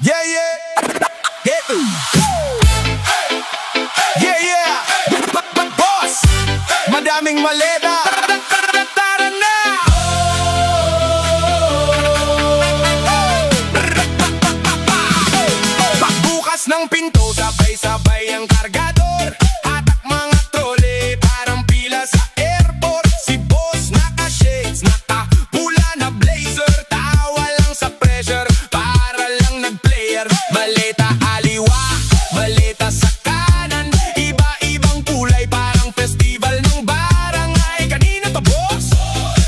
Yeah, yeah. Hit me. Yeah, yeah. Boss, madaming maleta. Tara na. Pagbukas ng pinto, sabay-sabay ang kargador. Hatak mga trole, parang pila sa airport. Si boss naka-shades, naka-pula na blazer. Tawa lang sa pressure, para lang nag-player. Maleta aliwa, maleta sa kanan. Iba-ibang kulay, parang festival ng barangay. Kanina to boss?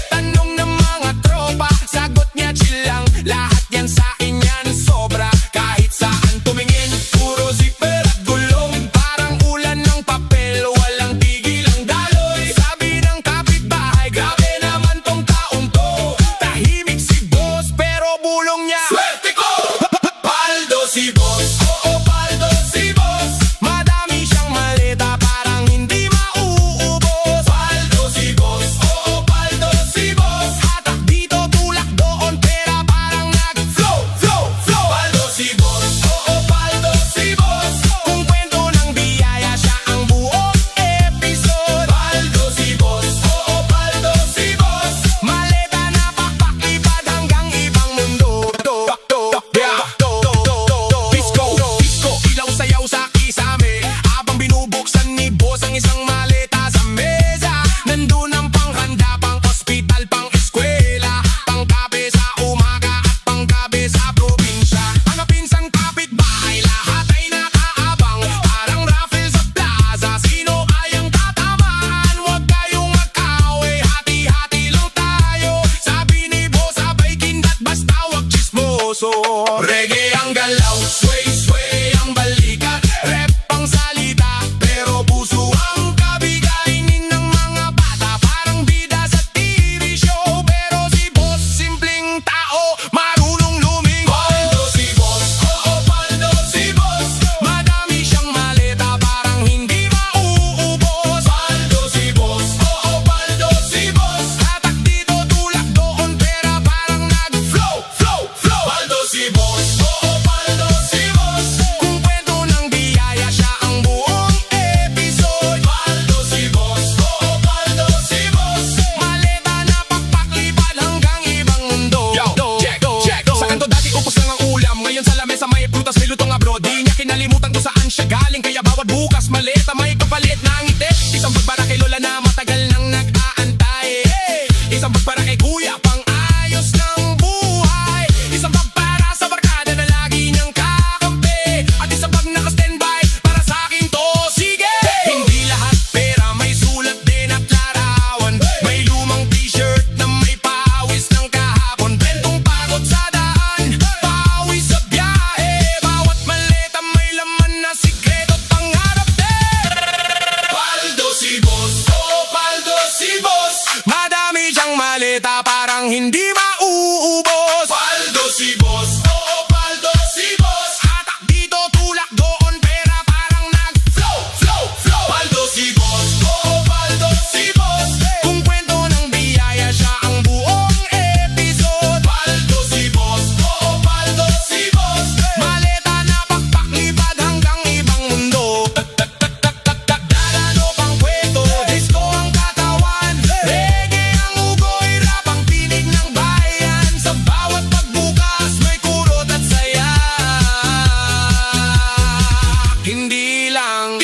Tanong ng mga tropa, sagot niya chill lang. Lahat yan sa akin yan, sobra. Kahit saan tumingin, puro zipper at gulong. Parang ulan ng papel, walang tigil ang daloy. Sabi ng kapitbahay, grabe naman tong taong to. Tahimik si boss, pero bulong niya, swerte ko! Paldo si boss, oo paldo si boss. Madami siyang maleta, parang hindi mauubos. Paldo si boss, oo paldo si boss. Hatak dito, tulak doon, pera parang nag-flow, flow, flow. Paldo si boss, oo paldo si boss. Kung kwento ng biyaya, siya ang buong episode. Paldo si boss, oo paldo si boss. Maleta na pakpak, lipad hanggang ibang mundo. Disco, ilaw sayaw sa kisame. Habang binubuksan ni boss ang isang maleta sa mesa. Nandun ang panghanda, pang ospital, pang eskwela. Pangkape sa umaga at panggabi sa probinsya. Mga pinsang kapitbahay, lahat ay nakaabang. Parang raffle sa plaza, sino ay ang tatamaan? Huwag kayong mag-away, hati-hati lang tayo. Sabi ni boss, sabay kindat, basta wag chismoso. Reggae ang galaw, sway, sway ang balikat. Rap ang salita, pero puso ang kabigainin ng mga bata. Parang bida sa TV show, pero si boss simpleng tao, marunong lumingon. Paldo si boss, oo paldo si boss. Madami siyang maleta, parang hindi mauubos. Paldo si boss, oo paldo si boss. Hatak dito, tulak doon, pera parang nag-flow, flow, flow. Paldo si boss, oo paldo si boss. Kung kwento ng biyaya, siya ang buong episode. Paldo si boss, oo paldo si boss. Maleta na pakpak, lipad hanggang ibang mundo. Check. Sa kanto dati upos lang ang ulam, ngayon sa lamesa may prutas, may lutong abroad. Di niya kinalimutan kung saan siya galing, kaya bawat bukas maleta may kapalit na ngiti. Isang pagpara kay lola na matagal nang nag-aantay. Isang pagpara kay kuya, pang ayos ng buhay. Isang pagpara sa barkada na lagi niyang kakampi. At isang pag naka-standby, para sa akin to, sige! Hindi lahat pera, may sulat din at larawan. May lumang t-shirt na may pawis ng kahapon. Bentong pagod sa daan, pawis sa biyahe. Bawat maleta may laman na sikreto at pangarap din. Paldo si boss, oo paldo si boss. Madami siyang maleta, parang hindi mauubos. Paldo si boss, oo paldo si boss. Hatak dito, tulak doon, pera parang nag-flow, flow, flow. Paldo si boss, oo paldo si boss. Kung kwento ng biyaya, siya ang buong episode. Paldo si boss, oo paldo si boss. Maleta na pakpak, lipad hanggang ibang mundo. Dadano pang kwento, disco ang katawan. Reggae ang ugoy, rap ang tinig ng bayan. Sa bawat pagbukas, may kurot at saya. Hindi lang